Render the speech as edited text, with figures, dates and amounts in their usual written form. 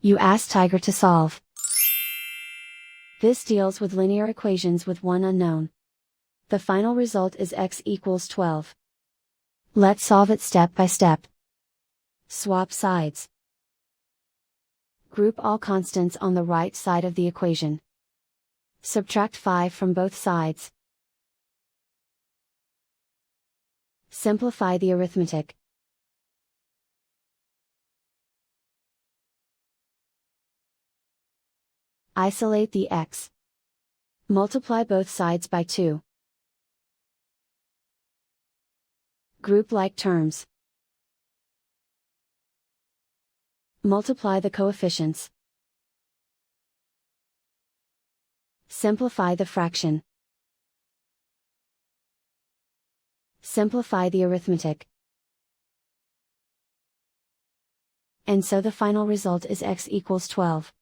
You ask Tiger to solve. This deals with linear equations with one unknown. The final result is x equals 12. Let's solve it step by step. Swap sides. Group all constants on the right side of the equation. Subtract 5 from both sides. Simplify the arithmetic. Isolate the x. Multiply both sides by 2. Group like terms. Multiply the coefficients. Simplify the fraction. Simplify the arithmetic. And so the final result is x equals 12.